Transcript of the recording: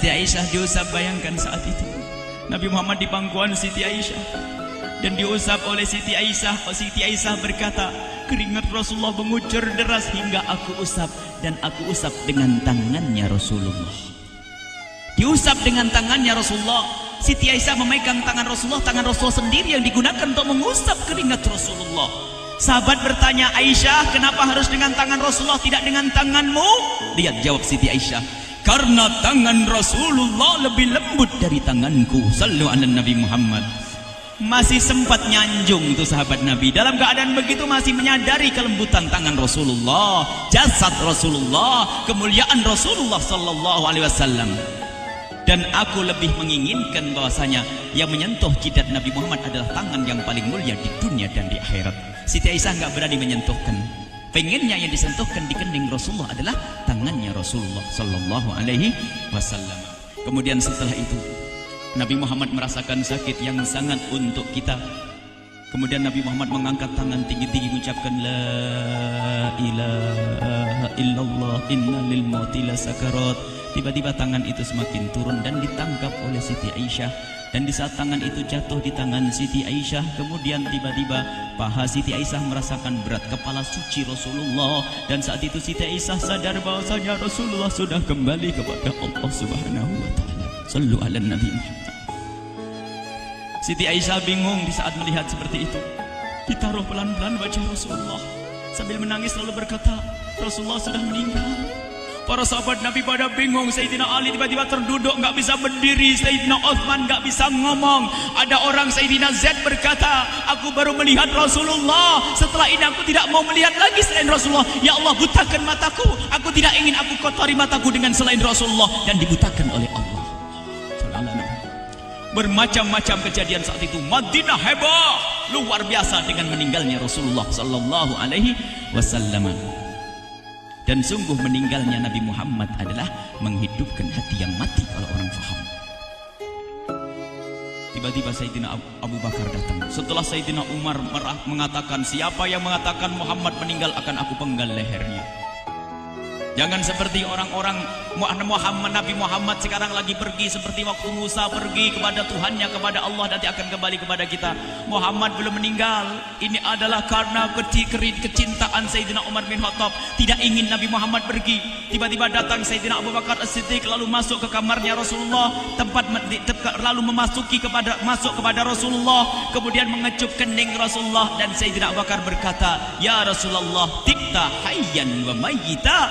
Siti Aisyah diusap. Bayangkan saat itu Nabi Muhammad di pangkuan Siti Aisyah dan diusap oleh Siti Aisyah. Siti Aisyah berkata, keringat Rasulullah mengucur deras hingga aku usap, dan aku usap dengan tangannya Rasulullah. Diusap dengan tangannya Rasulullah. Siti Aisyah memegang tangan Rasulullah, tangan Rasulullah sendiri yang digunakan untuk mengusap keringat Rasulullah. Sahabat bertanya, Aisyah, kenapa harus dengan tangan Rasulullah tidak dengan tanganmu? Lihat jawab Siti Aisyah, karena tangan Rasulullah lebih lembut dari tanganku. Sallu ala Nabi Muhammad. Masih sempat nyanjung tuh sahabat Nabi. Dalam keadaan begitu masih menyadari kelembutan tangan Rasulullah, jasad Rasulullah, kemuliaan Rasulullah sallallahu alaihi wasallam. Dan aku lebih menginginkan bahwasanya yang menyentuh jidat Nabi Muhammad adalah tangan yang paling mulia di dunia dan di akhirat. Siti Aisyah nggak berani menyentuhkan. Pengennya yang disentuhkan di kening Rasulullah adalah tangannya Rasulullah sallallahu alaihi wasallam. Kemudian setelah itu Nabi Muhammad merasakan sakit yang sangat untuk kita. Kemudian Nabi Muhammad mengangkat tangan tinggi-tinggi mengucapkan la ilaha illallah inna lil mauti lasakarat. Tiba-tiba tangan itu semakin turun dan ditangkap oleh Siti Aisyah. Dan di saat tangan itu jatuh di tangan Siti Aisyah, kemudian tiba-tiba paha Siti Aisyah merasakan berat kepala suci Rasulullah. Dan saat itu Siti Aisyah sadar bahwasanya Rasulullah sudah kembali kepada Allah Subhanahu wa taala. Sallu ala Nabi Muhammad. Siti Aisyah bingung di saat melihat seperti itu. Ditaruh pelan-pelan wajah Rasulullah sambil menangis lalu berkata, Rasulullah sudah meninggal. Para sahabat Nabi pada bingung. Sayyidina Ali tiba-tiba terduduk, nggak bisa berdiri. Sayyidina Utsman nggak bisa ngomong. Ada orang Sayyidina Zaid berkata, aku baru melihat Rasulullah. Setelah ini aku tidak mau melihat lagi selain Rasulullah. Ya Allah, butakan mataku. Aku tidak ingin aku kotori mataku dengan selain Rasulullah. Dan dibutakan oleh Allah. Bermacam-macam kejadian saat itu. Madinah heboh luar biasa dengan meninggalnya Rasulullah sallallahu alaihi wasallam. Dan sungguh meninggalnya Nabi Muhammad adalah menghidupkan hati yang mati kalau orang faham. Tiba-tiba Sayyidina Abu Bakar datang. Setelah Sayyidina Umar mengatakan, siapa yang mengatakan Muhammad meninggal akan aku penggal lehernya. Jangan seperti orang-orang Nabi Muhammad sekarang lagi pergi seperti waktu Musa pergi kepada Tuhannya, kepada Allah, nanti akan kembali kepada kita. Muhammad belum meninggal. Ini adalah karena kecintaan Sayyidina Umar bin Khattab, tidak ingin Nabi Muhammad pergi. Tiba-tiba datang Sayyidina Abu Bakar As-Siddiq lalu masuk ke kamarnya Rasulullah, lalu masuk kepada Rasulullah, kemudian mengecup kening Rasulullah. Dan Sayyidina Abu Bakar berkata, ya Rasulullah, tikta hayyan wa mayyita.